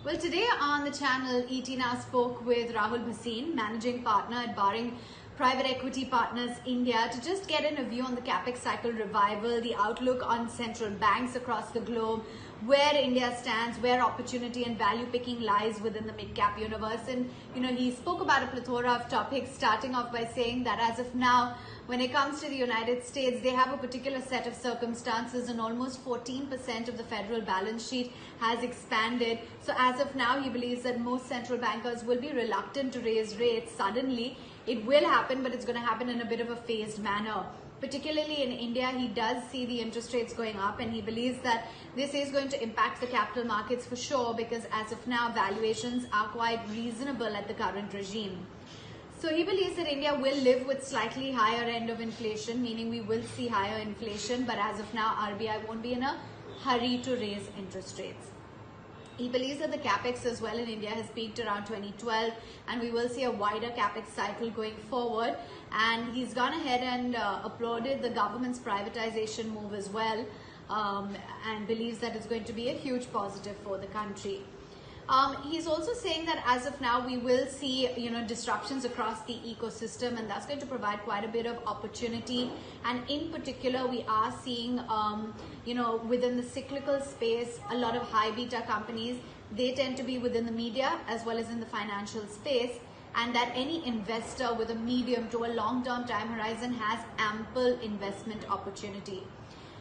Well, today on the channel, ET Now spoke with Rahul Bhasin, managing partner at Baring Private Equity Partners India, to just get a view on the capex cycle revival, the outlook on central banks across the globe, where India stands, where opportunity and value picking lies within the mid-cap universe. And he spoke about a plethora of topics, starting off by saying that as of now, when it comes to the United States, they have a particular set of circumstances, and almost 14% of the federal balance sheet has expanded. So as of now, he believes that most central bankers will be reluctant to raise rates suddenly. It will happen, but it's going to happen in a bit of a phased manner. Particularly in India, he does see the interest rates going up, and he believes that this is going to impact the capital markets for sure, because as of now, valuations are quite reasonable at the current regime. So he believes that India will live with slightly higher end of inflation, meaning we will see higher inflation, but as of now, RBI won't be in a hurry to raise interest rates. He believes that the capex as well in India has peaked around 2012, and we will see a wider capex cycle going forward. And he's gone ahead and applauded the government's privatization move as well, and believes that it's going to be a huge positive for the country. He's also saying that as of now, we will see, disruptions across the ecosystem, and that's going to provide quite a bit of opportunity. And in particular, we are seeing, within the cyclical space, a lot of high beta companies. They tend to be within the media as well as in the financial space, and that any investor with a medium to a long-term time horizon has ample investment opportunity.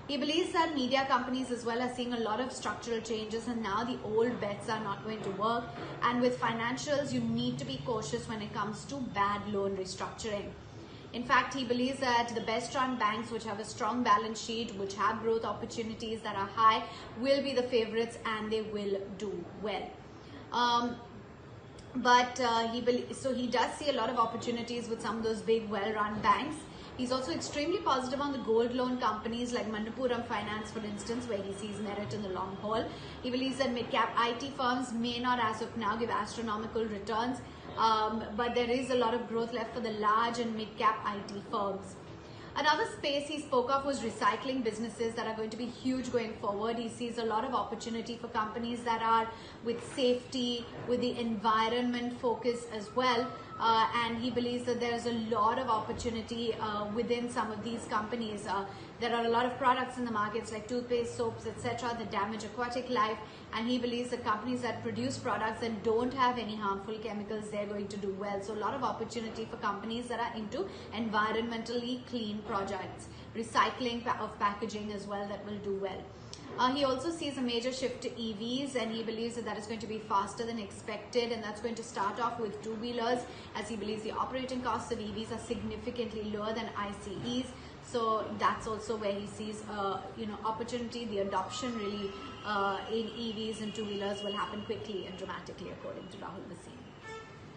He believes that media companies as well are seeing a lot of structural changes, and now the old bets are not going to work. And with financials, you need to be cautious when it comes to bad loan restructuring. In fact, he believes that the best run banks, which have a strong balance sheet, which have growth opportunities that are high, will be the favorites, and they will do well. He does see a lot of opportunities with some of those big, well-run banks. He's also extremely positive on the gold loan companies like Manappuram Finance, for instance, where he sees merit in the long haul. He believes that mid-cap IT firms may not, as of now, give astronomical returns, but there is a lot of growth left for the large and mid-cap IT firms. Another space he spoke of was recycling businesses that are going to be huge going forward. He sees a lot of opportunity for companies that are with safety, with the environment focus as well. And he believes that there's a lot of opportunity within some of these companies. There are a lot of products in the markets like toothpaste, soaps, etc. that damage aquatic life, and he believes that companies that produce products that don't have any harmful chemicals, they're going to do well. So a lot of opportunity for companies that are into environmentally clean projects, recycling of packaging as well, that will do well. He also sees a major shift to EVs, and he believes that is going to be faster than expected, and that's going to start off with two-wheelers, as he believes the operating costs of EVs are significantly lower than ICEs. So that's also where he sees, opportunity. The adoption really in EVs and two-wheelers will happen quickly and dramatically, according to Rahul Bhasin.